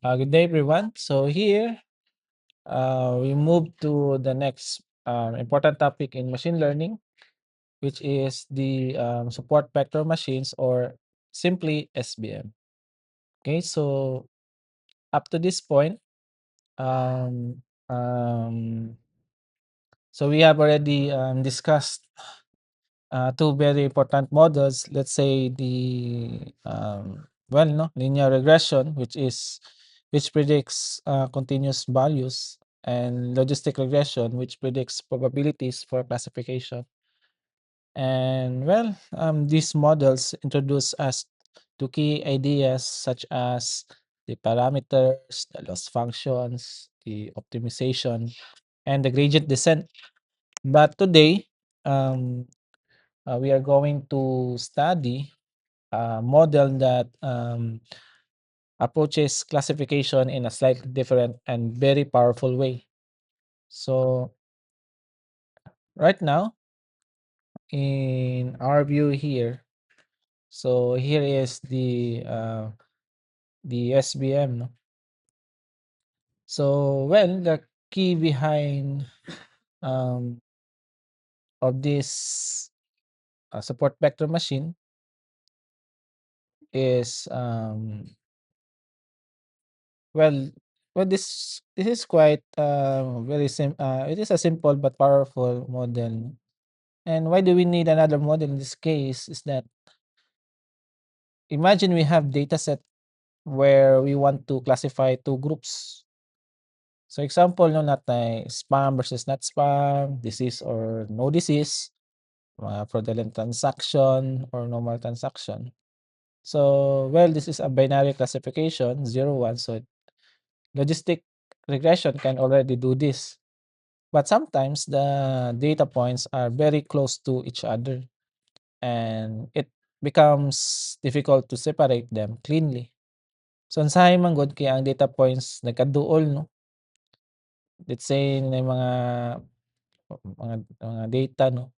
Good day, everyone. So here we move to the next important topic in machine learning, which is the support vector machines, or simply SVM. Okay, so up to this point, um, um, so we have already discussed two very important models. Let's say the no, linear regression, which predicts continuous values, and logistic regression, which predicts probabilities for classification. And these models introduce us to key ideas such as the parameters, the loss functions, the optimization, and the gradient descent. But today, um, we are going to study a model that approaches classification in a slightly different and very powerful way. So, right now, in our view here, so here is the SVM. No? So, the key behind um, of this support vector machine is Well this is quite, it is a simple but powerful model. And why do we need another model in this case is that imagine we have data set where we want to classify two groups. So example no natay spam versus not spam, disease or no disease, fraudulent transaction or normal transaction. So this is a binary classification, 0, 1. So logistic regression can already do this. But sometimes the data points are very close to each other and it becomes difficult to separate them cleanly. So unsahay man gud kay ang data points nagkaduol no. Let's say na mga data no.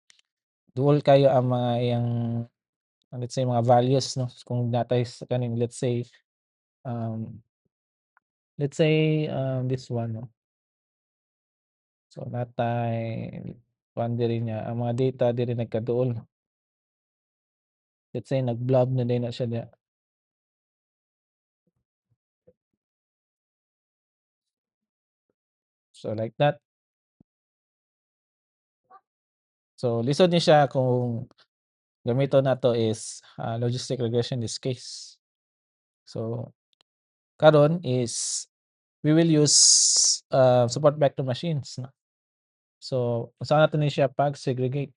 Duol kayo ang mga iyang let's say mga values no. Kung natay sa kaning um this one no. So natay kuan diri niya ang mga data diri nagkaduol. Let's say nag-blob na din na siya diha. So like that. So lisod ni siya kung gamiton nato is logistic regression in this case. So karon is we will use support vector machines. No? So saan nato ni siya pag segregate.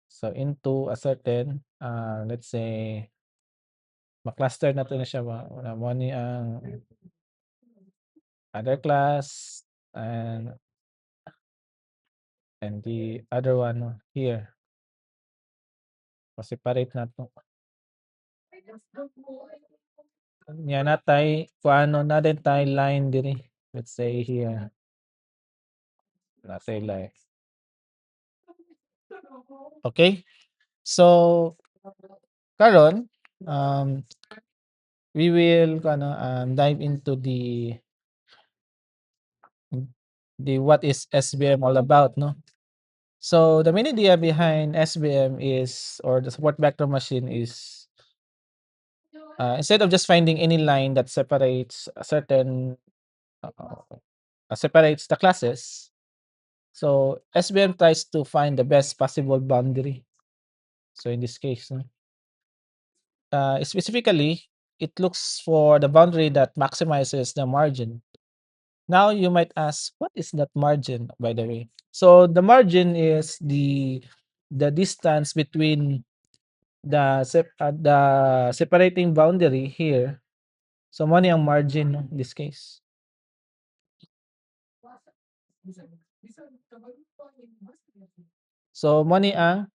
So into a certain let's say ma-cluster nato na siya mo ni ang other class and the other one no, here. Pa-separate nato. Nya natay kuano na din tay line diri. Let's say here. Natay line. Okay? So karon we will dive into the what is SVM all about, no? So the main idea behind SVM is, or the support vector machine is, instead of just finding any line that separates a certain separates the classes, so SVM tries to find the best possible boundary. So in this case, no? Specifically, it looks for the boundary that maximizes the margin. Now you might ask, what is that margin, by the way? So the margin is the distance between the separating boundary here. So mo ni ang margin no, in this case. So mo ni ang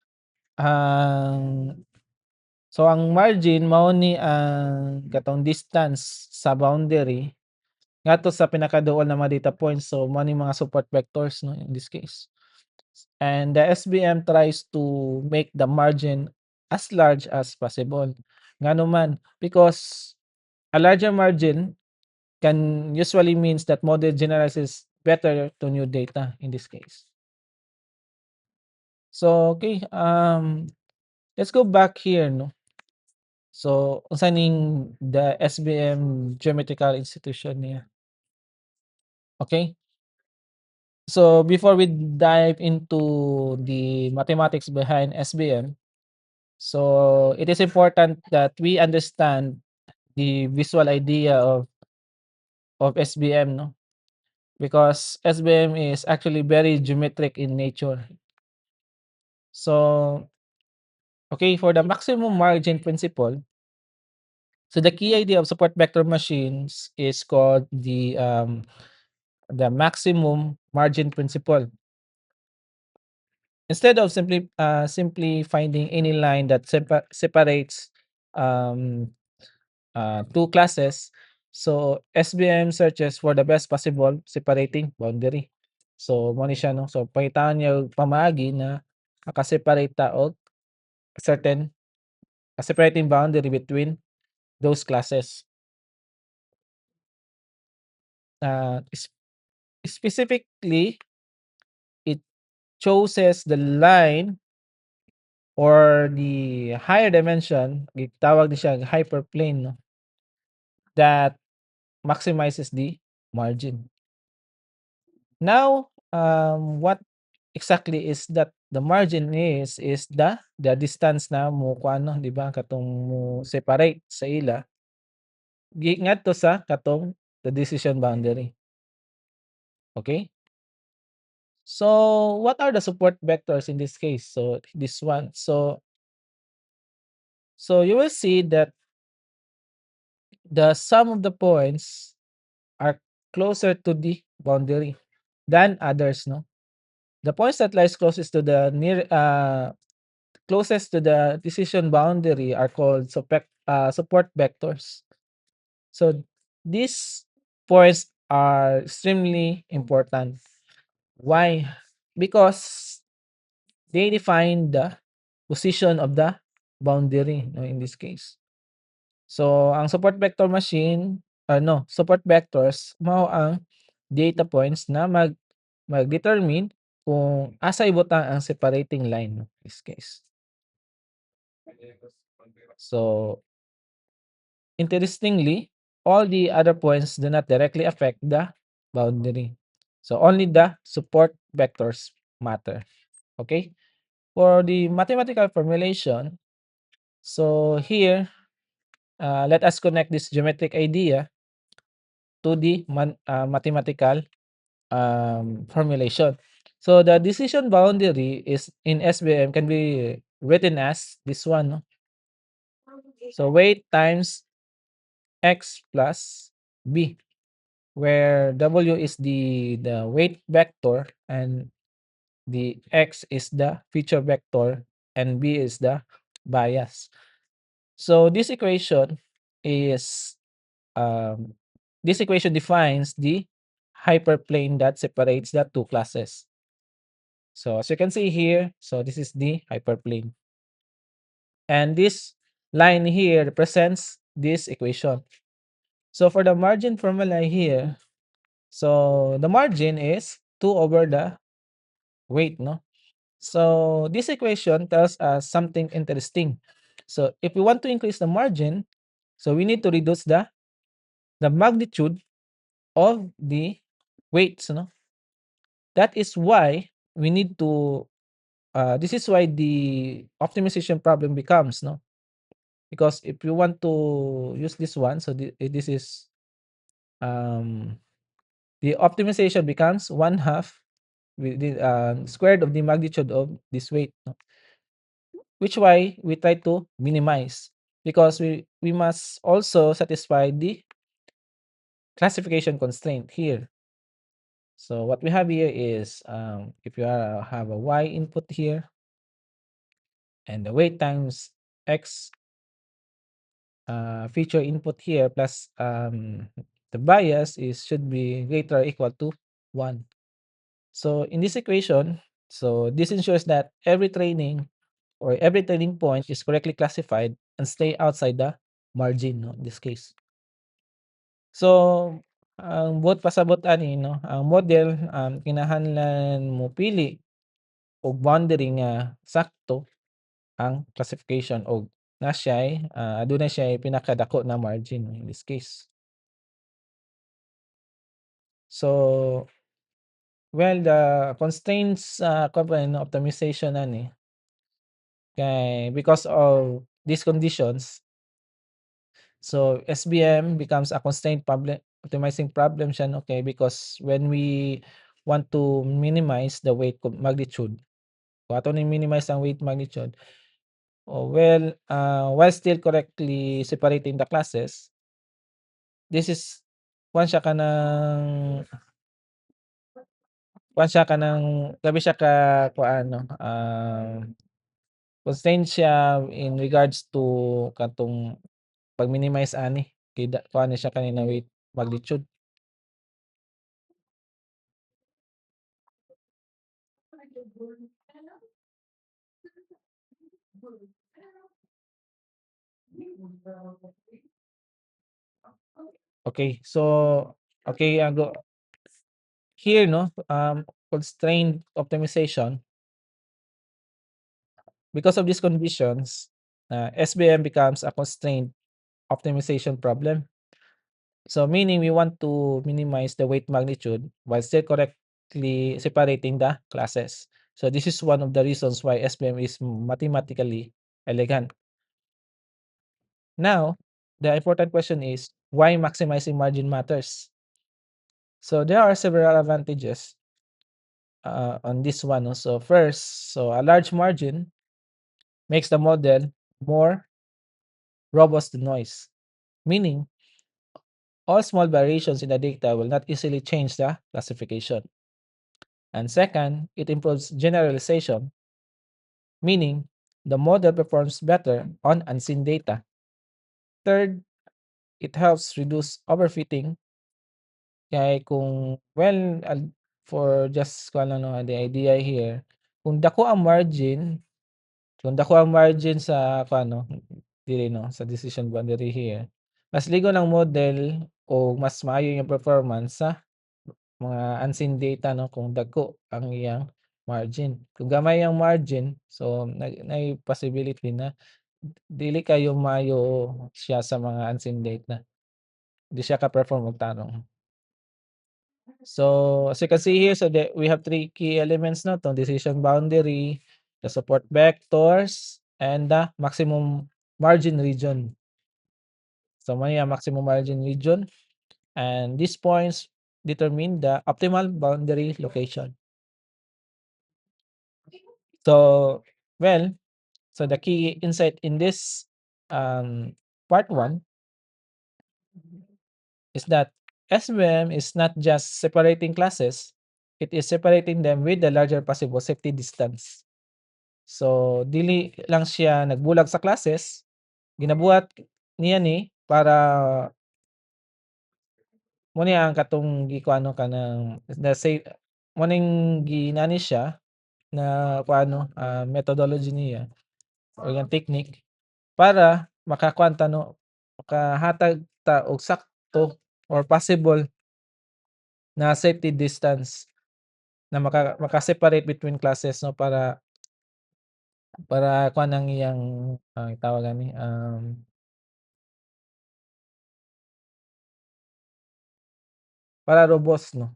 so ang margin mao ni ang katong distance sa boundary ngadto sa pinakaduol na mga data points. So mo ni mga support vectors no in this case. And the SVM tries to make the margin as large as possible. Ngano man because a larger margin can usually means that model generalizes better to new data in this case. So, okay, let's go back here, no? So, unsa ning the SBM geometrical institution niya? Okay? So, before we dive into the mathematics behind SBM, so it is important that we understand the visual idea of SBM, no? Because SBM is actually very geometric in nature. So, okay, for the maximum margin principle, so the key idea of support vector machines is called the maximum margin principle. Instead of simply finding any line that separates um, two classes, so SBM searches for the best possible separating boundary. So mo ni siya, no? So pangitaan niya og pamaagi na maka-separate ta og certain separating boundary between those classes. Specifically, it chooses the line or the higher dimension, gitawag ni siya hyperplane, no, that maximizes the margin. Now, what exactly is that the margin is the distance na mo kuan, no, 'di ba, katong mo separate sa ila ngadto sa katong the decision boundary. Okay? So, what are the support vectors in this case? So, this one. So you will see that the sum of the points are closer to the boundary than others, no? The points that lies closest to the closest to the decision boundary are called support vectors. So these points are extremely important. Why? Because they define the position of the boundary, no, in this case. So ang support vector machine no, support vectors mao ang data points na mag-determine kung asa ibutang ang separating line, no, in this case. So, interestingly, all the other points do not directly affect the boundary. So, only the support vectors matter. Okay? For the mathematical formulation, so here, let us connect this geometric idea to the mathematical formulation. So, the decision boundary is in SVM can be written as this one, no? So, weight times x plus b, where w is the weight vector and the x is the feature vector and b is the bias. So is um, this equation defines the hyperplane that separates the two classes. So as you can see here, so this is the hyperplane, and this line here represents this equation. So for the margin formula here, so the margin is 2 over the weight, no? So this equation tells us something interesting. So if we want to increase the margin, so we need to reduce the magnitude of the weights, no? That is why we need to this is why the optimization problem becomes, no? Because if you want to use this one, so this is um the optimization becomes one half with the squared of the magnitude of this weight, no? Which why we try to minimize because we must also satisfy the classification constraint here. So what we have here is if you have a y input here and the weight times x feature input here plus the bias is should be greater or equal to 1. So in this equation, so this ensures that every training or every training point is correctly classified and stay outside the margin, no, in this case. So Ang buot pasabot ani 'no, ang model, kinahanglan mopili og boundary nga sakto ang classification og na siya'y, adunay siya'y pinakadako na margin in this case. So, well, the constraints sa kuwan pa no optimization ani kay because of these conditions, so SBM becomes a constraint problem optimizing problem siya 'no, kay because when we want to minimize the weight magnitude, kung ato ni minimize ang weight magnitude, well, while still correctly separating the classes, this is kuwan siya kanang kuwan siya kanang grabe siya ka kuan 'no, constraint siya in regards to katong pag-minimize ani kay kuha ni siya kanina with magnitude. Okay, so okay, go here 'no, constraint optimization, because of these conditions, SVM becomes a constraint optimization problem. So meaning we want to minimize the weight magnitude while still correctly separating the classes. So this is one of the reasons why SVM is mathematically elegant. Now, the important question is why maximizing margin matters. So there are several advantages on this one. No? So first, so a large margin makes the model more robust to noise, meaning all small variations in the data will not easily change the classification. And second, it improves generalization, meaning the model performs better on unseen data. Third, it helps reduce overfitting. Kaya kung well, for just kung ano the idea here, kung dako ang margin, sa kung ano, dili 'no, sa decision boundary here, mas ligo ng model o mas maayo yung performance sa mga unseen data 'no, kung dagko ang iyang margin. Kung gamay ang margin, so nay possibility na dili kayo maayo siya sa mga unseen data, di siya ka-perform og tarong. So, as you can see here, so we have three key elements na to, decision boundary, the support vectors, and the maximum margin region. So, may maximum margin region, and these points determine the optimal boundary location. So, well, so the key insight in this part one is that SVM is not just separating classes, it is separating them with the larger possible safety distance. So, dili lang siya nagbulag sa classes, ginabuhat niya ni para mo ni ang katong gikuano kanang the say mo ning ginani siya na kuano, methodology niya or yung technique para makakuan ta 'no, makahatag ta og sakto or possible na safety distance na maka-separate between classes 'no, para kuan ang iyang, tawag ani, para robust 'no,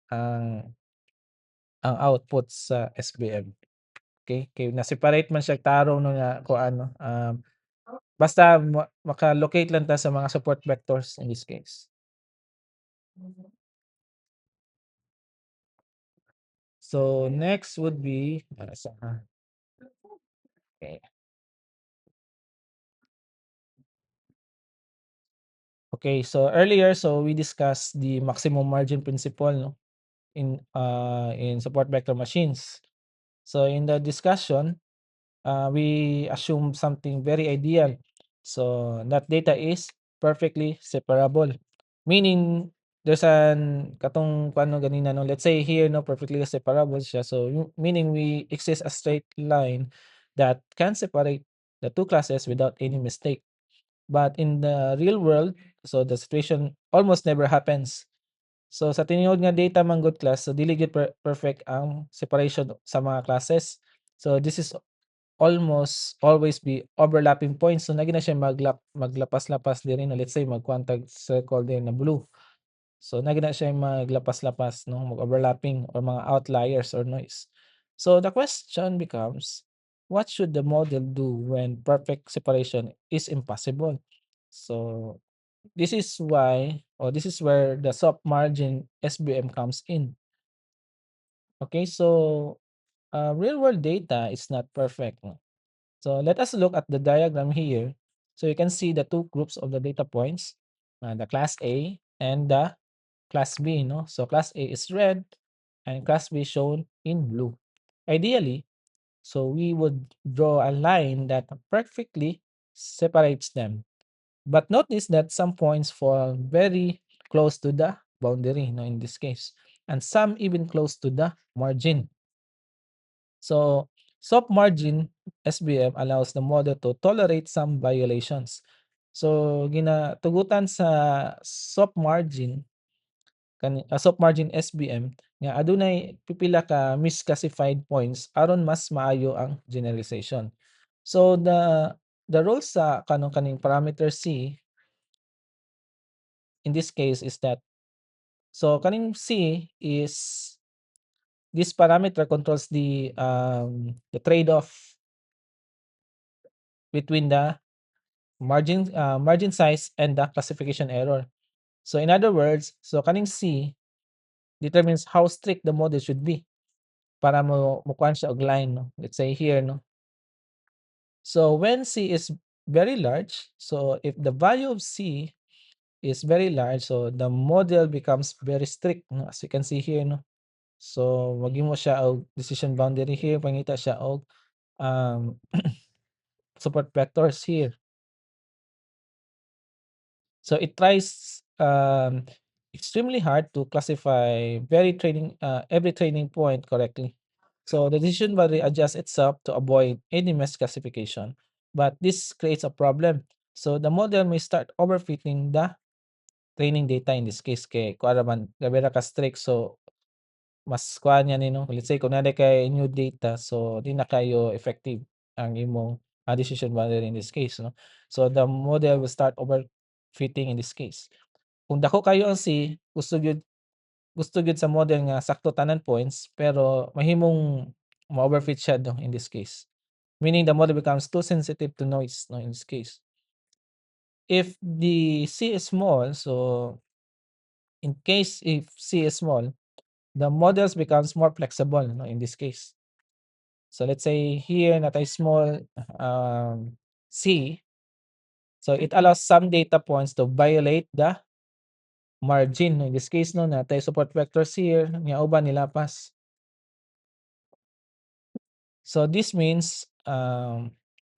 ang output sa SBM, okey. Kay na-separate man siya tarong 'no nga kuan 'no, basta maka-locate lang ta sa mga support vectors in this case. So, next would be okey. Okay, so earlier, so we discussed the maximum margin principle 'no, in support vector machines. So in the discussion, we assume something very ideal. So that data is perfectly separable. Meaning there's an katong paano ganina no, let's say here no perfectly separable siya. So meaning we exist a straight line that can separate the two classes without any mistake. But in the real world, so the situation almost never happens. So sa tinuod nga data man gud class, so dili gyud perfect ang separation sa mga classes. So this is almost always be overlapping points. So na siya maglapas-lapas diri na let's say magkwantag circle din na blue. So na siya maglapas-lapas no, mag-overlapping or mga outliers or noise. So the question becomes, what should the model do when perfect separation is impossible? So this is why, or this is where the soft margin SBM comes in. Okay, so real world data is not perfect. No? So let us look at the diagram here. So you can see the two groups of the data points, the class A and the class B. No? So class A is red and class B shown in blue. Ideally, so we would draw a line that perfectly separates them. But notice that some points fall very close to the boundary, no, in this case, and some even close to the margin. So soft margin SBM allows the model to tolerate some violations. So ginatugutan sa soft margin soft margin SBM nga adunay pipila ka misclassified points aron mas maayo ang generalization. So the role sa kaning parameter C in this case is that, so kaning C is this parameter controls the trade-off between the margin size and the classification error. So in other words, so kaning C determines how strict the model should be para mo kuhaan siya og line, no. Let's say here, no. So when C is very large, so if the value of C is very large, so the model becomes very strict, no, as you can see here, no. So maghimo siya og decision boundary here, pangita siya og um, support vectors here. So it tries extremely hard to classify every training point correctly. So the decision boundary adjusts itself to avoid any misclassification, but this creates a problem. So the model may start overfitting the training data in this case kay kuara man grabe ra ka strict, so mas kuha niya ni no, let's say kung naday kay new data, so di na kayo effective ang imong decision boundary in this case, no. So the model will start overfitting in this case. Kung dako kayo ang C, gusto gyud sa model nga sakto tanan points, pero mahimong ma-overfit siya no in this case. Meaning the model becomes too sensitive to noise, no, in this case. If the C is small, so in case if C is small, the models becomes more flexible, no, in this case. So let's say here natay small C, so it allows some data points to violate the margin, no. In this case, no, natay support vectors here nga uban nilapas. So this means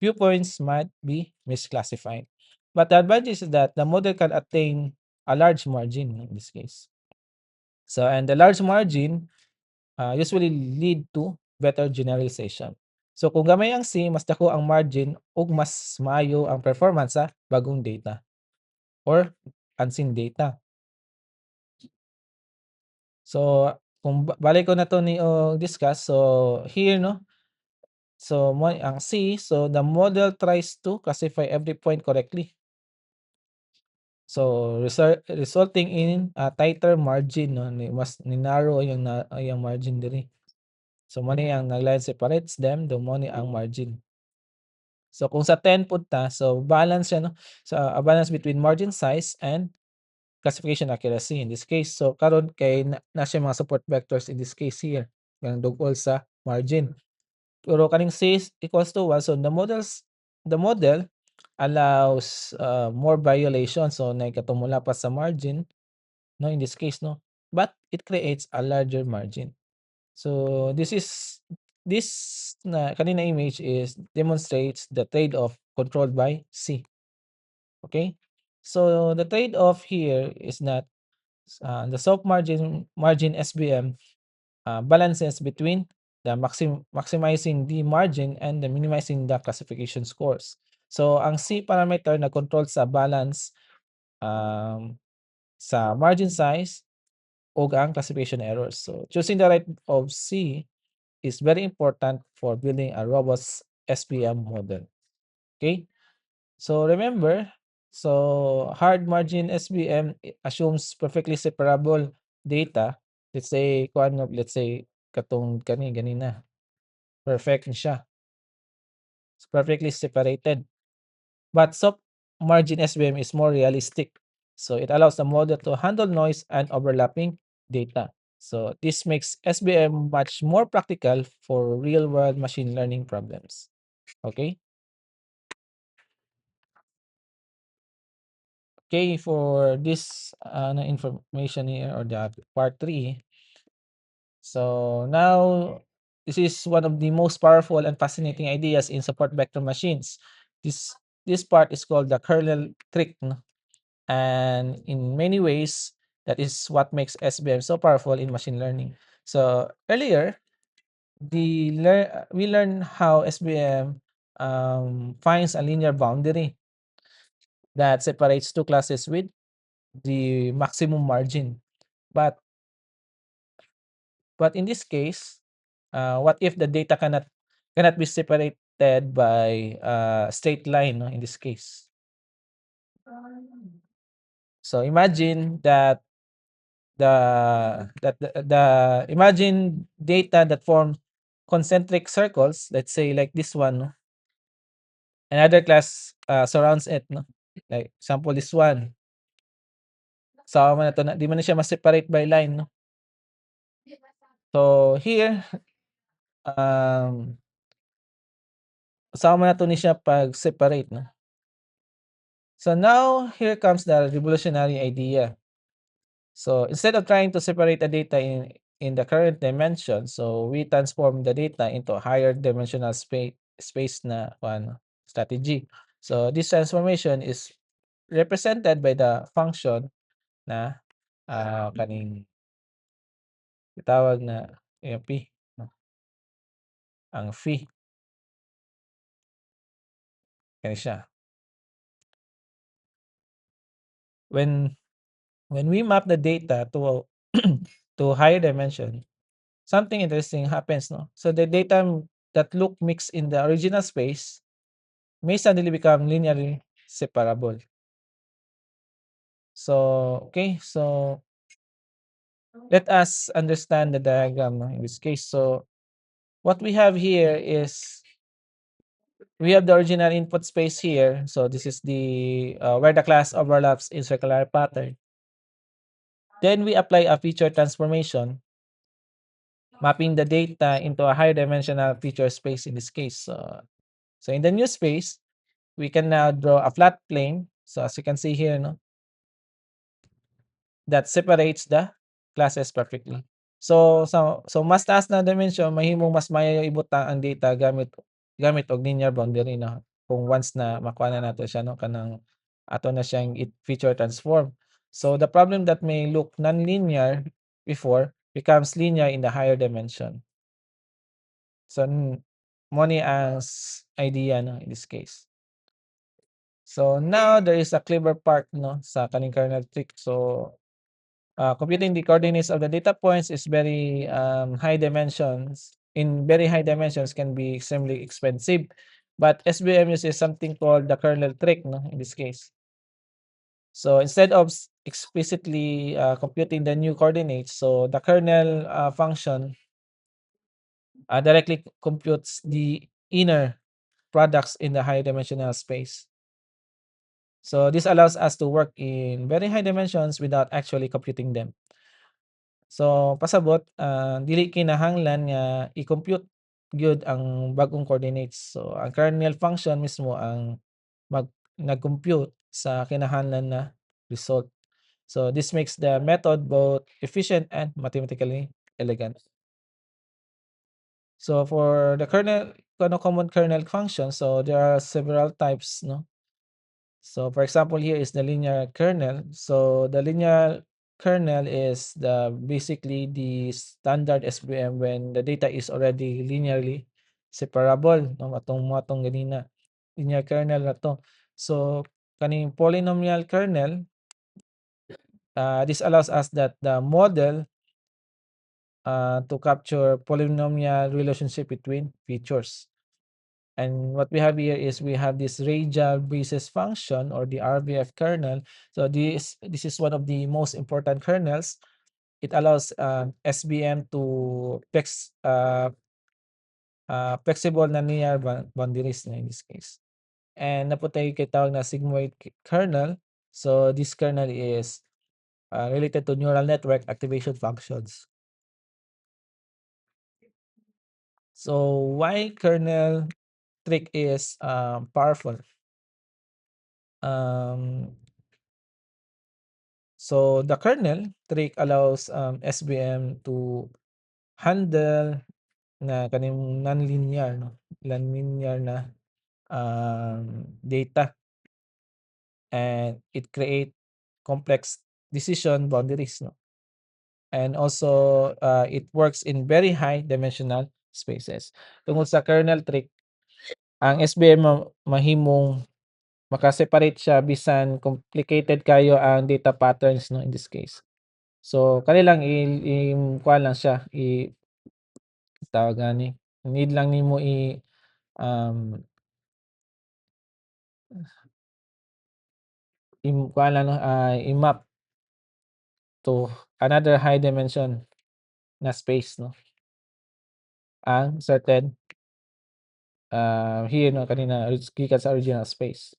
viewpoints might be misclassified. But the advantage is that the model can attain a large margin in this case. So and the large margin usually lead to better generalization. So kung gamay ang C, mas dako ang margin ug mas maayo ang performance sa bagong data or unseen data. So kung balik ko na to ni discuss, so here, no. So mo ang C, so the model tries to classify every point correctly. So resulting in a tighter margin, no, mas ni-narrow yung margin diri. So mo ni ang nag-line separates them, mo ni ang margin. So kung sa 10 pud ta, so balance siya, no. So a balance between margin size and classification accuracy in this case. So karon kay na siya mga support vectors in this case here, yang dugol sa margin. Pero kaning C is equals to 1, so the model allows more violations, so nagkatumula pa sa margin, no, in this case, no, but it creates a larger margin. So this na kanina image is demonstrates the trade-off controlled by C. Okay, so the trade-off here is that the soft margin SBM balances between the maximizing the margin and the minimizing the classification scores. So ang C parameter na control sa balance um, sa margin size ug ang classification errors. So choosing the right of C is very important for building a robust SPM model. Okay? So remember, so hard margin SVM assumes perfectly separable data. Let's say let's say katong ganina. Perfect na siya. It's perfectly separated. But soft margin SVM is more realistic. So it allows the model to handle noise and overlapping data. So this makes SVM much more practical for real world machine learning problems. Okay? Okay, for this information here or the part 3. So now this is one of the most powerful and fascinating ideas in support vector machines. This this part is called the kernel trick, no? And in many ways that is what makes SVM so powerful in machine learning. So earlier we learned how SVM finds a linear boundary that separates two classes with the maximum margin. But in this case, what if the data cannot be separated by a straight line, no, in this case? So imagine that the imagine data that form concentric circles, let's say like this one, no? Another class surrounds it, no? Like example this one. Sama man na 'to na di man na siya ma-separate by line, no? So here, um, sama na 'to ni siya pag-separate, no? So now here comes the revolutionary idea. So instead of trying to separate the data in the current dimension, so we transform the data into a higher dimensional space na strategy. So this transformation is represented by the function na kaning tawag na P, no? Ang phi kani siya. When we map the data to to higher dimension, something interesting happens, no? So the data that look mixed in the original space may suddenly become linearly separable. So, okay, so let us understand the diagram, no, in this case. So what we have here is we have the original input space here. So this is the where the class overlaps in circular pattern. Then we apply a feature transformation, mapping the data into a higher dimensional feature space in this case. So in the new space, we can now draw a flat plane. So as you can see here, no, that separates the classes perfectly. So mas taas na dimension mahimong mas maayo ibutang ang data gamit og linear boundary, no, kung once na makuha na nato siya, no, kanang ato na siyang feature transform. So the problem that may look nonlinear before becomes linear in the higher dimension. So mo ni ang idea, no, in this case. So now there is a clever part, no, sa kaning kernel trick. So computing the coordinates of the data points is very high dimensions. In very high dimensions can be extremely expensive. But SVM uses something called the kernel trick, no, in this case. So instead of explicitly computing the new coordinates, so the kernel function directly computes the inner products in the high dimensional space. So this allows us to work in very high dimensions without actually computing them. So pasabot, dili kinahanglan nga i-compute gyud ang bagong coordinates. So ang kernel function mismo ang nag-compute sa kinahanglan na result. So this makes the method both efficient and mathematically elegant. So for the common kernel function, so there are several types, no? So for example, here is the linear kernel. So the linear kernel is basically the standard SVM when the data is already linearly separable, no, matong ganina. Linear kernel na to. So kaning polynomial kernel This allows us that the model to capture polynomial relationship between features. And what we have here is we have this radial basis function or the RBF kernel. So this is one of the most important kernels. It allows SBM to flexible nonlinear boundaries in this case. And na po tayo kitawag na sigmoid kernel. So this kernel is related to neural network activation functions. So why kernel trick is powerful? Um, so the kernel trick allows SBM to handle na kaning nonlinear, no? Nonlinear na data, and it create complex decision boundaries, no? And also it works in very high dimensional spaces. Tungod sa kernel trick, ang SBM mahimong maka-separate siya bisan complicated kayo ang data patterns, no, in this case. So kani lang kuhaan lang siya, tawag ani, need lang nimo um, kuhaan lang, no, i-map to another high dimension na space, no, ang certain here, no, kanina gikan sa original space.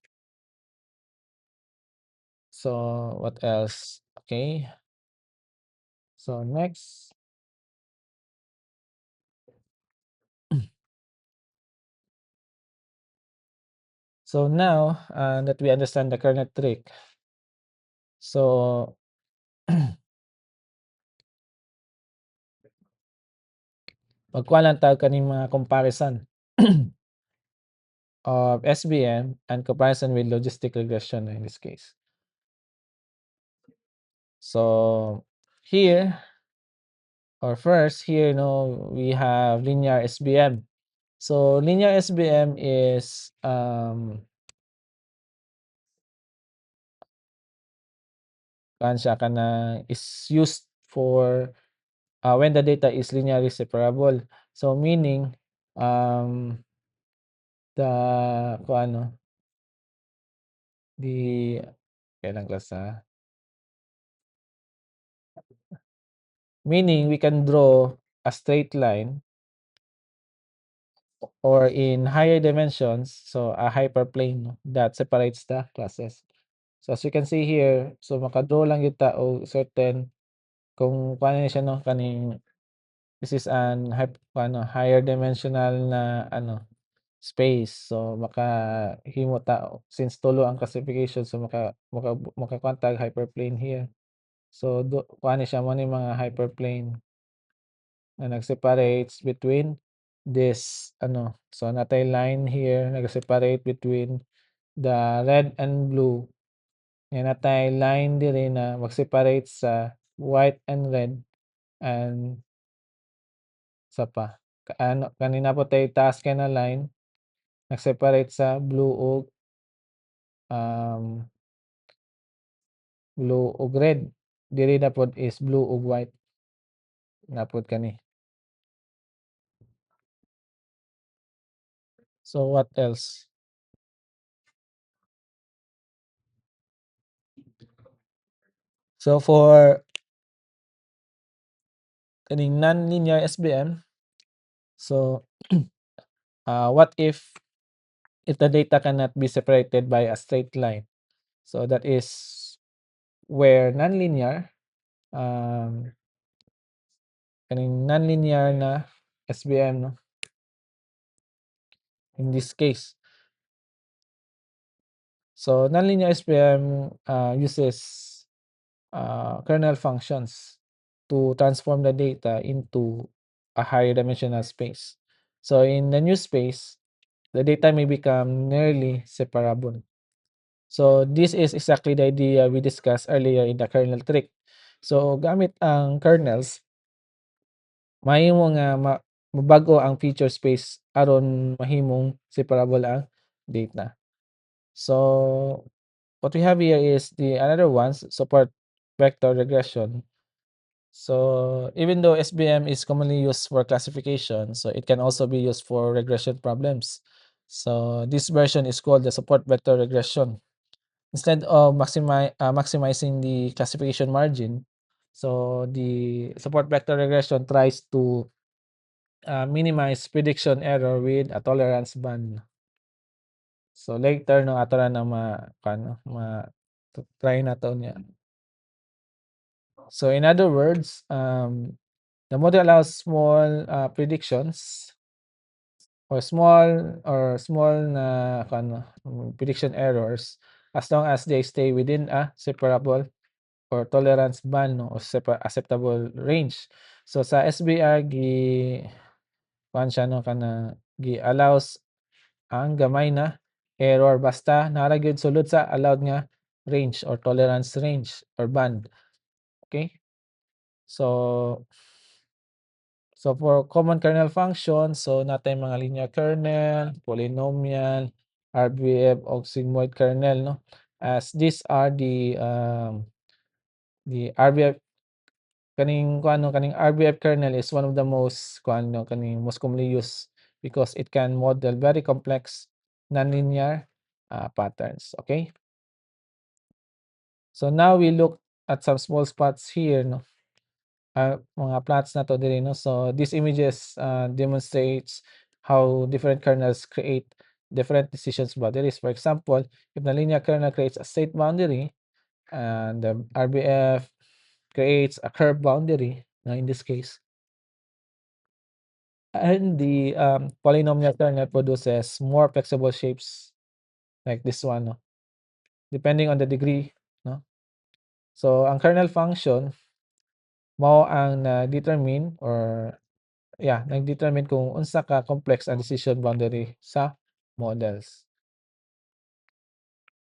So what else? Okay. So next. So now that we understand the kernel trick, so magkuha lang tawag kaning mga comparison of SVM and comparison with logistic regression in this case. So here, or first here, no, we have linear SVM. So linear SVM is siya kana is used for when the data is linearly separable. So meaning the kung ano, the kailan class meaning we can draw a straight line or in higher dimensions, so a hyperplane that separates the classes. So as you can see here, so maka-draw lang gyud ta og certain kung paano ni siya, no, kaning this is an higher dimensional na space. So makahimo ta since tulo ang classification, so makakuha tag hyperplane here. So kuha ni siya mo ni mga hyperplane na nag-separates between this so natay line here nag-separate between the red and blue, nga natay line diri na mag-separate sa white and red, and sa pa kanina po tay taas kay na line nag-separate sa um, blue ug red, diri na pod is blue ug white na pod kani. So what else? So for kaning nonlinear SVM, so what if the data cannot be separated by a straight line? So that is where nonlinear kaning nonlinear na SVM, no, in this case. So nonlinear SVM uses kernel functions to transform the data into a higher dimensional space. So in the new space, the data may become nearly separable. So this is exactly the idea we discussed earlier in the kernel trick. So gamit ang kernels, mahimo nga mabago ang feature space aron mahimong separable ang data. So what we have here is the another ones support vector regression. So even though SVM is commonly used for classification, so it can also be used for regression problems. So this version is called the support vector regression. Instead of maximizing the classification margin, so the support vector regression tries to minimize prediction error with a tolerance band. So later no ato ra na try na to niya. So in other words, the model allows small predictions or small na prediction errors as long as they stay within a separable or tolerance band no, or acceptable range. So sa SBR kuan siya no allows ang gamay na error basta nara gyud sulod sa allowed nga range or tolerance range or band. Okay? So for common kernel functions, so natay mga linear kernel, polynomial, RBF o sigmoid kernel no. As these are the RBF kaning RBF kernel is one of the most kaning most commonly used because it can model very complex nonlinear patterns. Okay? So now we look at some small spots here no. Mga plots na to diri no. So these images demonstrates how different kernels create different decisions boundaries. For example, if the linear kernel creates a state boundary and the RBF creates a curve boundary, in this case, and the polynomial kernel produces more flexible shapes like this one, no, depending on the degree, no. So ang kernel function mao ang na-determine or nag-determine kung unsa ka complex ang decision boundary sa models.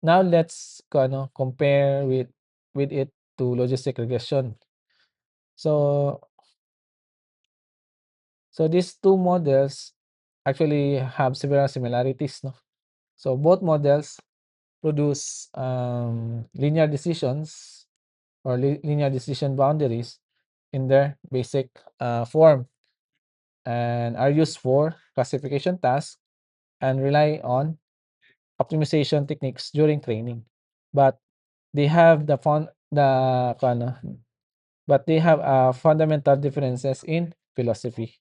Now let's compare with it to logistic regression. So these two models actually have several similarities, no. So both models produce linear decisions or linear decision boundaries in their basic form and are used for classification tasks and rely on optimization techniques during training. But they have but they have fundamental differences in philosophy.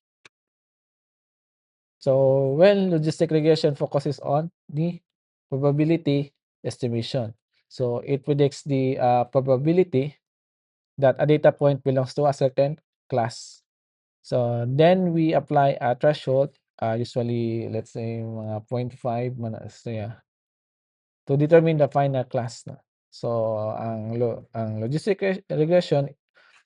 So when logistic regression focuses on the probability estimation. So it predicts the probability that a data point belongs to a certain class. So then we apply a threshold, usually let's say mga 0.5 man so yeah, to determine the final class na. So ang logistic regression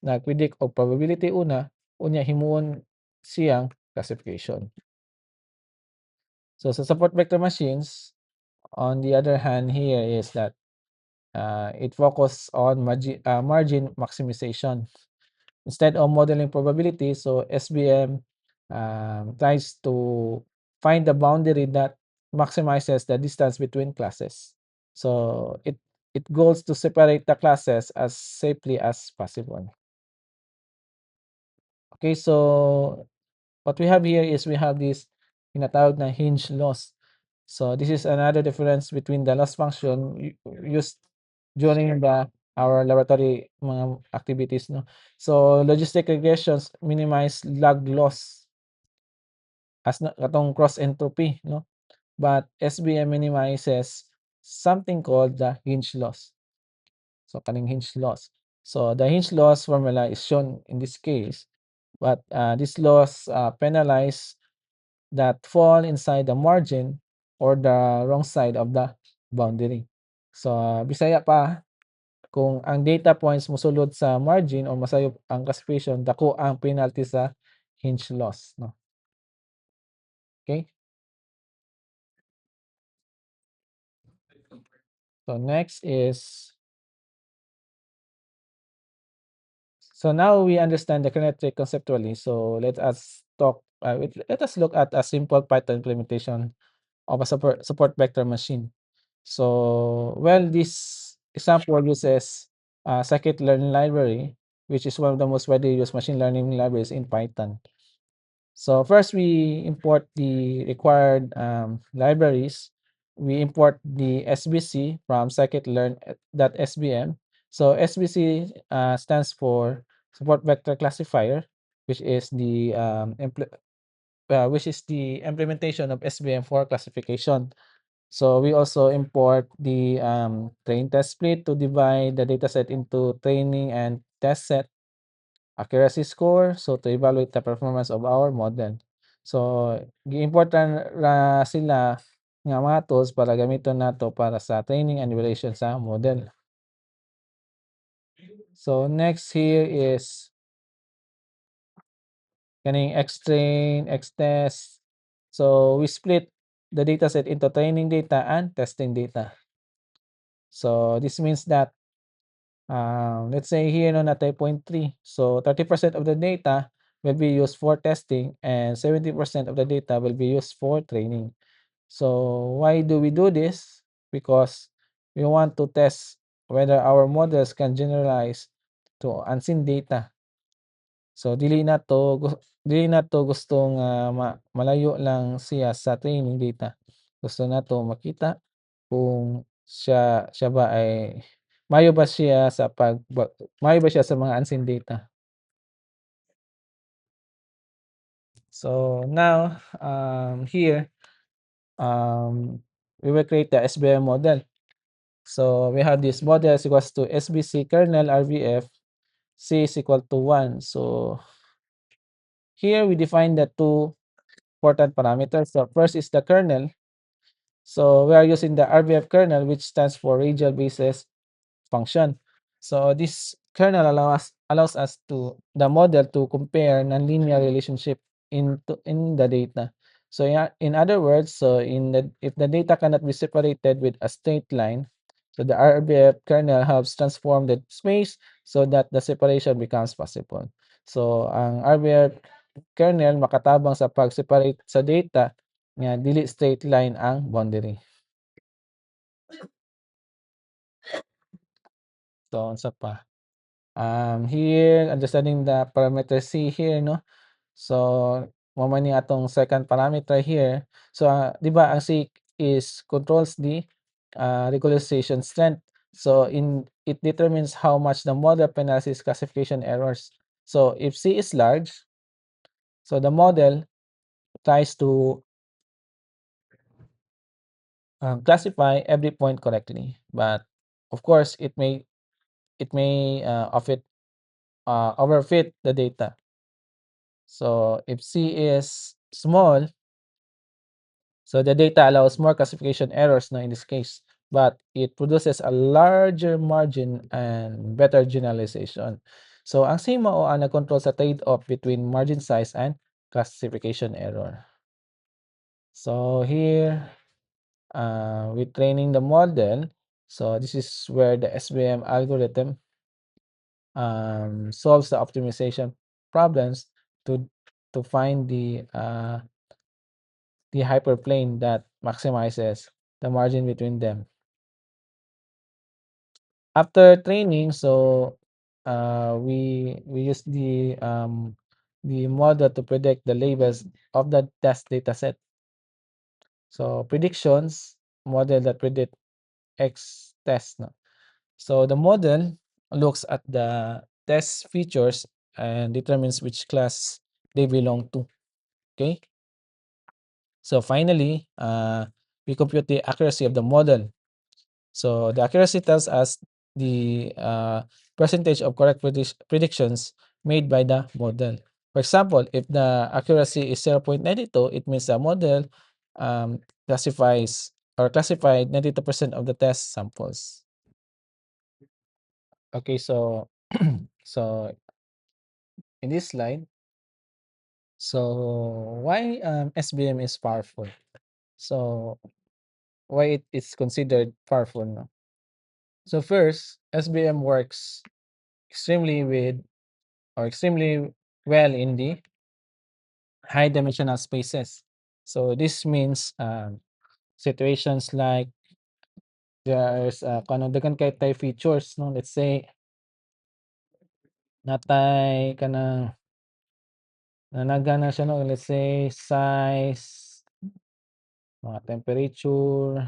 nagpredict og probability una, unya himuon siyang classification. So sa support vector machines, on the other hand here is that it focus on margin maximization. Instead of modeling probability, so SVM tries to find the boundary that maximizes the distance between classes. So it goes to separate the classes as safely as possible. Okay, so what we have here is we have this tinatawag na hinge loss. So this is another difference between the loss function used during our laboratory mga activities, no. So logistic regressions minimize log loss as katong cross entropy, no. But SVM minimizes something called the hinge loss. So kaning hinge loss. So the hinge loss formula is shown in this case, but this loss penalize that fall inside the margin or the wrong side of the boundary. So Bisaya pa, kung ang data points mosulod sa margin o masayop ang classification, dako ang penalty sa hinge loss, no. Okay? So next is so now we understand the kernel tree conceptually. So let us look at a simple Python implementation of a support vector machine. So well, this example uses scikit-learn library, which is one of the most widely used machine learning libraries in Python. So first, we import the required libraries. We import the SBC from scikit-learn.sbm. So SBC stands for Support Vector Classifier, which is the implementation of SVM for classification. So we also import the train test split to divide the dataset into training and test set, accuracy score, so to evaluate the performance of our model. So gi-importan ra sila nga mga tools para gamiton nato para sa training and evaluation sa model. So next here is kaning X-train, X-test. So we split the dataset into training data and testing data. So this means that let's say here no natay point 3. So 30% of the data will be used for testing and 70% of the data will be used for training. So why do we do this? Because we want to test whether our models can generalize to unseen data. So dili na to gustong malayo lang siya sa training data. Gusto nato makita kung siya ba ay mayo ba siya sa mga unseen data. So now, here, we will create the SVM model. So we have this model is equals to SBC kernel RVF C is equal to 1. So here we define the two important parameters. So first is the kernel. So we are using the RVF kernel, which stands for radial basis function. So this kernel allows us to the model to compare nonlinear relationship in the data. So yeah, in other words, so in the if the data cannot be separated with a straight line, so the RBF kernel helps transform the space so that the separation becomes possible. So ang RBF kernel makatabang sa pag-separate sa data nga dili straight line ang boundary. So unsa pa? Here understanding the parameter C here, no? So mo man ni atong second parameter here. So 'di ba ang C is controls the regularization strength. So it determines how much the model penalizes classification errors. So if C is large, so the model tries to classify every point correctly. But of course, it may overfit the data. So if C is small, so the data allows more classification errors now in this case, but it produces a larger margin and better generalization. So ang SIMA o ang nag-control sa trade-off between margin size and classification error. So here, with training the model, so this is where the SVM algorithm solves the optimization problems to find the hyperplane that maximizes the margin between them. After training, so we use the model to predict the labels of the test data set. So predictions model that predict X test. No? So the model looks at the test features and determines which class they belong to. Okay. So finally, we compute the accuracy of the model. So the accuracy tells us the percentage of correct predictions made by the model. For example, if the accuracy is 0.92, it means the model classified 92% of the test samples. Okay, so so in this slide, so why SBM is powerful? So why it is considered powerful? No? So first, SBM works extremely with or extremely well in the high dimensional spaces. So this means situations like there's kanang daghan kay tay features, no? Let's say natay kanang nanaga na siya, no, let's say size, mga temperature,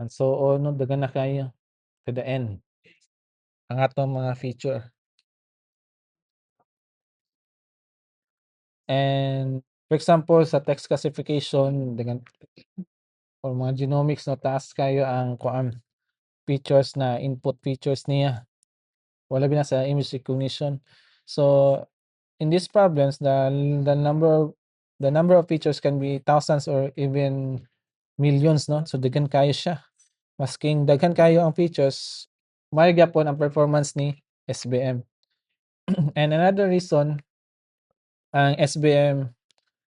and so on, no, daghan na kayo to the end ang atong mga feature. And for example, sa text classification, daghan or mga genomics, no, taas kayo ang kuan features na input features niya. Wala na sa image recognition. So in these problems, the number of features can be thousands or even millions, no? So daghan kayo siya. Masking daghan kayo ang features, may gyapon ang performance ni SBM. And another reason ang SBM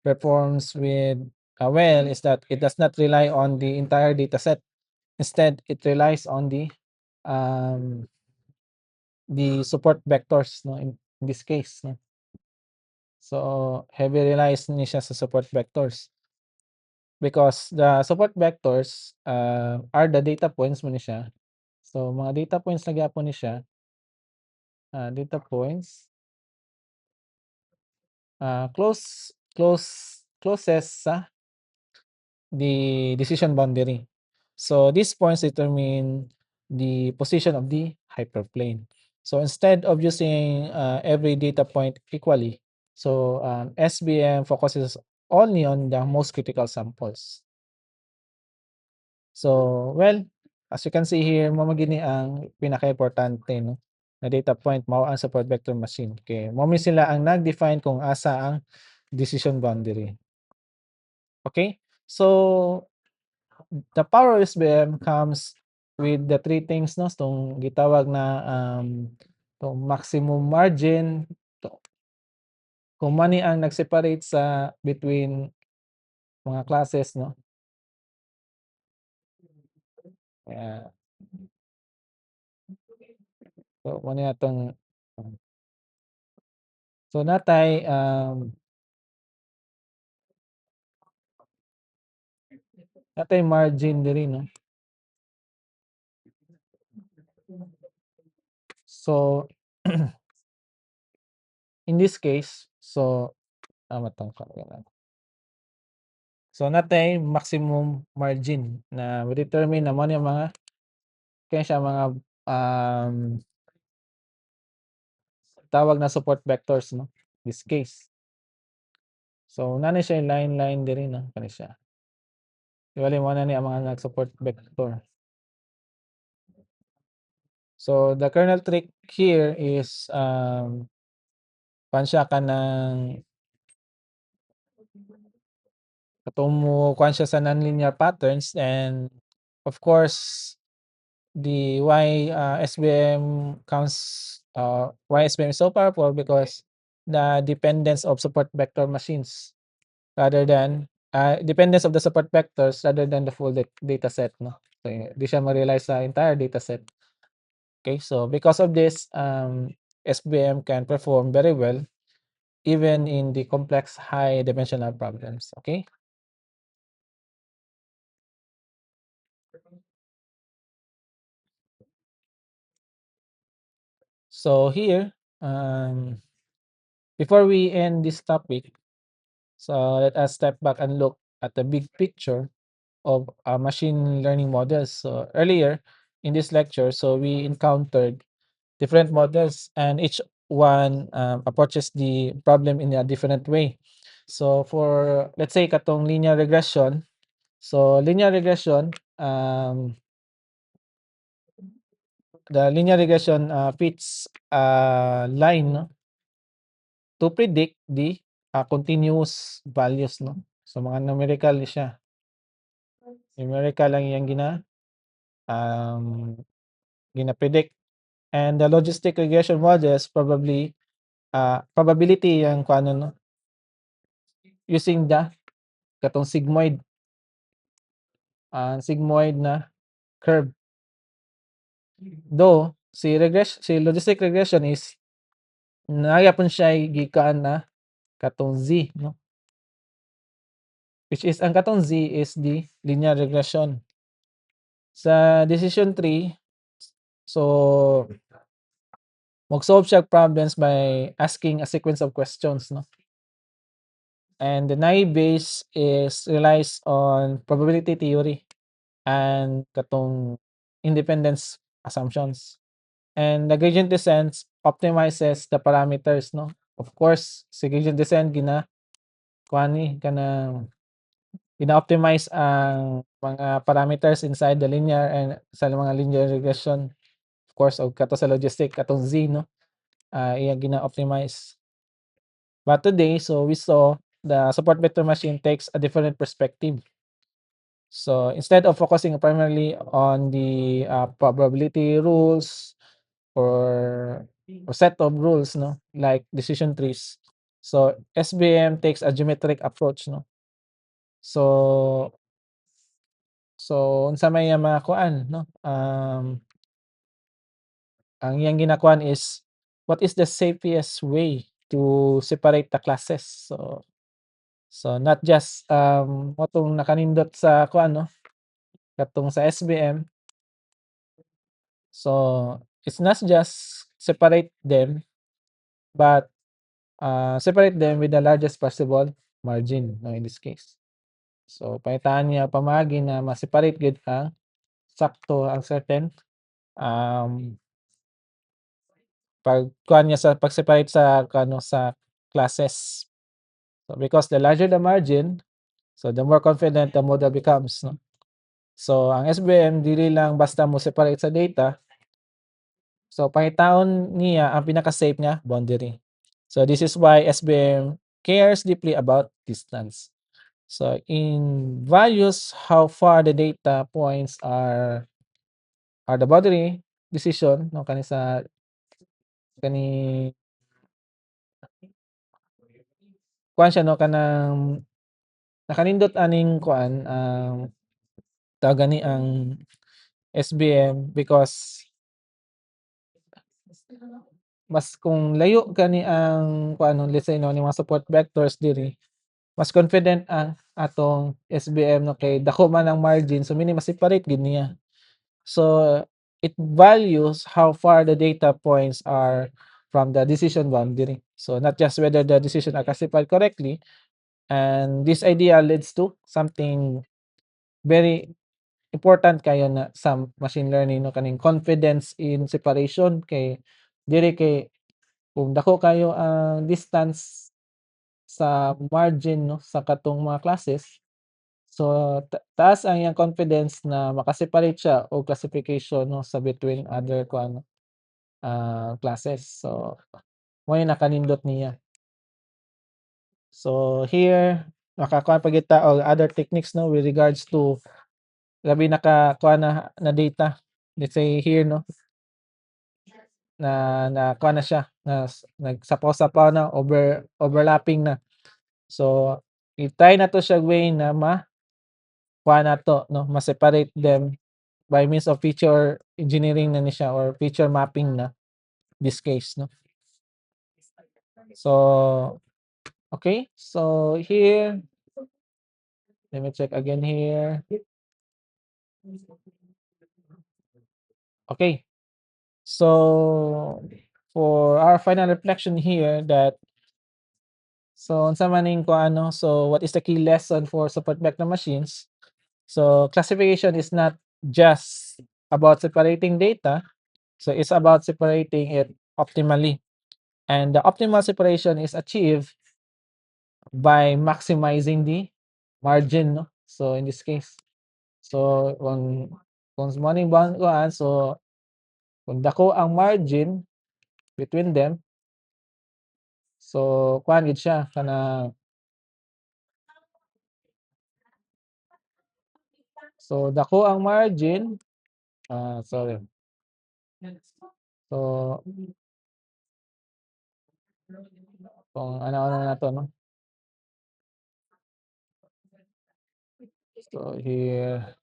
performs well is that it does not rely on the entire data set. Instead, it relies on um, the support vectors, no, in this case, no. So heavy relies ni siya sa support vectors because the support vectors are the data points mo ni siya. So mga data points na gyapon ni siya, data points closest sa the decision boundary. So these points determine the position of the hyperplane. So instead of using every data point equally, so SBM focuses only on the most critical samples. So well, as you can see here, mo magini ang pinaka-importante, no, na data point mao ang support vector machine. Okay, mo sila ang nag-define kung asa ang decision boundary. Okay? So the power of SBM comes with the three things, no, tong gitawag na tong maximum margin, to kung mani ang nag-separate sa between mga classes, no. Kaya so mo ni atong so natay natay margin diri, no. So in this case, so matong so natay maximum margin na determine na mo ni mga kaya siya mga um tawag na support vectors, no, this case. So nani siya line diri, no, kani siya. Bali mo na ni ang mga nag-support vector. So the kernel trick here is kuan siya kanang katong mo kuan siya sa nonlinear patterns, and of course the why SBM is so powerful because the dependence of support vector machines rather than dependence of the support vectors rather than the full data set, no. So di siya ma-rely sa entire data set. Okay, so because of this, SBM can perform very well even in the complex high dimensional problems. Okay. So here, before we end this topic, so let us step back and look at the big picture of machine learning models. So earlier in this lecture, so we encountered different models, and each one approaches the problem in a different way. So for let's say katong linear regression, so linear regression, the linear regression fits a line, no, to predict the continuous values, no. So mga numerical siya. Numerical lang yang um, gina-predict, and the logistic regression models probability yang kung ano, no, using the katong sigmoid na curve. Though si logistic regression is nagyapon siya gikan na katong Z, no, which is ang katong Z is the linear regression. Sa decision tree, so mag-solve siya problems by asking a sequence of questions, no? And the naive Bayes is relies on probability theory and katong independence assumptions. And the gradient descent optimizes the parameters, no? Of course, si gradient descent kuan ni kanang gina-optimize ang mga parameters inside the linear and sa mga linear regression. Of course, og kato sa logistic katong Z, no? Iya gina-optimize. But today, so we saw the support vector machine takes a different perspective. So instead of focusing primarily on the probability rules or set of rules, no, like decision trees. So SVM takes a geometric approach, no. So unsa may mga kuan, no, ang iyang ginakuan is what is the safest way to separate the classes. Not just motong nakanindot sa kuan, no, katong sa SVM. So it's not just separate them, but separate them with the largest possible margin, no, in this case. So pangitaan niya pamaagi na ma-separate gid ang sakto ang certain um pagkuhan niya sa pag-separate sa ano sa classes. So because the larger the margin, so the more confident the model becomes, no. So ang SVM dili lang basta mo separate sa data. So pangitaon niya ang pinaka-safe nga boundary. So this is why SVM cares deeply about distance. So in values how far the data points are the boundary decision, no, kani sa kani kuan siya, no, kanang nakanindot aning kuan tawag gani ang SVM because mas kung layo gani ang kuan, no, let's say, no, ni mga support vectors diri, mas confident ang atong SVM, no, kay dako man ang margin, so meaning ma-separate gid niya. So it values how far the data points are from the decision boundary. So not just whether the decision are classified correctly, and this idea leads to something very important kayo na sa machine learning, no, kaning confidence in separation kay diri kay kung dako kayo ang distance sa margin, no, sa katong mga classes, so taas ang iyang confidence na maka-separate siya og classification, no, sa between other kuan, classes. So mo yung nakanindot niya. So here makakuha pa gyud ta og other techniques, no, with regards to labi nakakuha na data. Let's say here, no, na nakuha na siya na nagsapaw-sapaw na overlapping na. So i-try na 'to siya way na makuha nato, no, ma-separate them by means of feature engineering na ni siya or feature mapping na this case, no. So okay, so here let me check again here. Okay, so for our final reflection here that so unsa man ning kuano, so what is the key lesson for support vector machines? So classification is not just about separating data, so it's about separating it optimally. And the optimal separation is achieved by maximizing the margin, no. So in this case, so kung morning bound kuan, so kung dako ang margin between them, so kuan gid siya kanang so dako ang margin, sorry. So kung ano-ano na 'to, no. So here,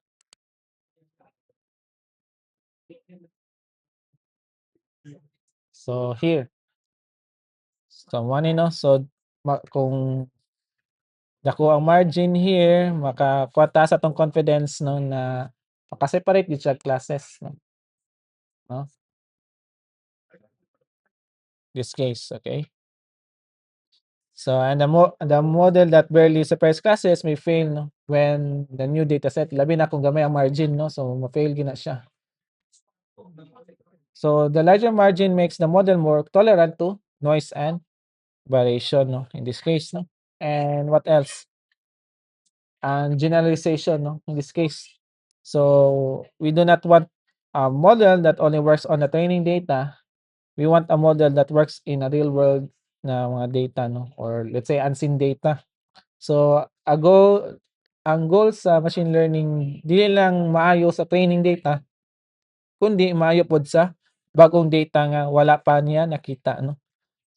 so here, so mo ni, no, so kung dako ang margin here, makakuha ta sa atong confidence, no, na maka-separate gid siya classes, no. this case, okay? So, and the model that barely separates classes may fail, no, when the new dataset, labi na kung gamay ang margin, no, so ma-fail gina siya. So, the larger margin makes the model more tolerant to noise and variation, no, in this case, no. And what else? And generalization, no, in this case. So, we do not want a model that only works on the training data. We want a model that works in a real world na mga data, no, or let's say unseen data. So, ang goal sa machine learning dili lang maayo sa training data, kundi maayo pod sa bagong data nga wala pa niya nakita, no.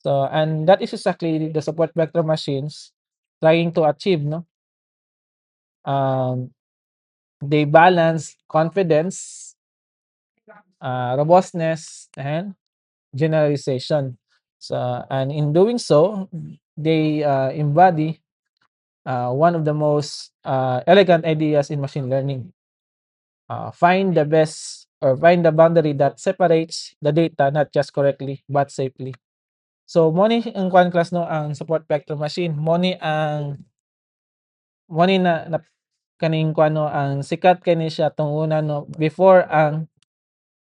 So, and that is exactly the support vector machines trying to achieve, no. Um, they balance confidence, robustness, and generalization. So, and in doing so, they embody one of the most elegant ideas in machine learning. Find the best or find the boundary that separates the data not just correctly but safely. So mo ni ang kuan class, no, ang support vector machine mo ni na kaning kuan, no, ang sikat kani siya tong una, no, before ang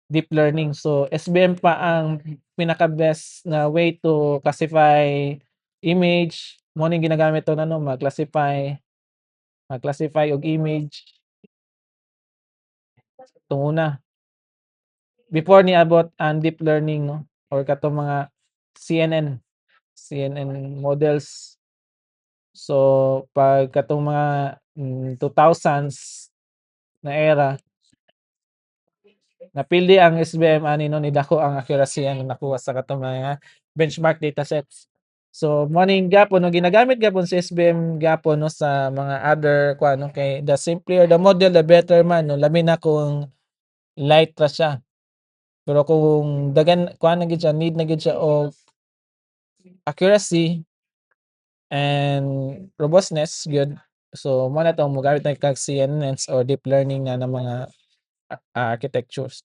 deep learning. So SVM pa ang pinaka-best na way to classify image. Mo ning ginagamit 'to, ano, mag-classify og image 'tong una. Before niabot ang deep learning, no, or katong mga CNN models. So, 'pag katong mga, 2000s na era, napildi ang SVM ani, no, ni dako ang accuracy ang nakuha sa katong mga benchmark datasets. So, mao ning gapon, no, ginagamit gapon sa SVM gapon, no, sa mga other kuan, no, kay the simpler the model, the better man, no, labi na kung light ra siya. Pero kung daghan kuan na gid siya, need na gid siya og accuracy and robustness gyud. So, mao na 'tong mogamit na kag CNNs or deep learning na mga architectures.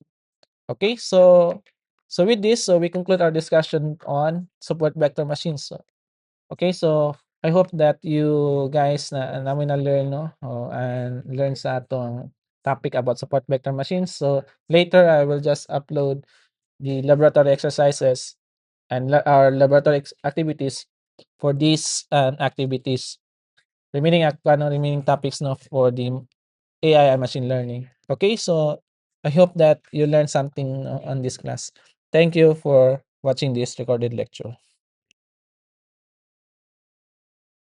Okay, so with this, so we conclude our discussion on support vector machines. So, okay, so I hope that you guys na namin na learn, no, and learn sa atong topic about support vector machines. So later I will just upload the laboratory exercises and our laboratory activities for these activities. Remaining topics, no, for the AI and machine learning. Okay, so I hope that you learned something, on this class. Thank you for watching this recorded lecture.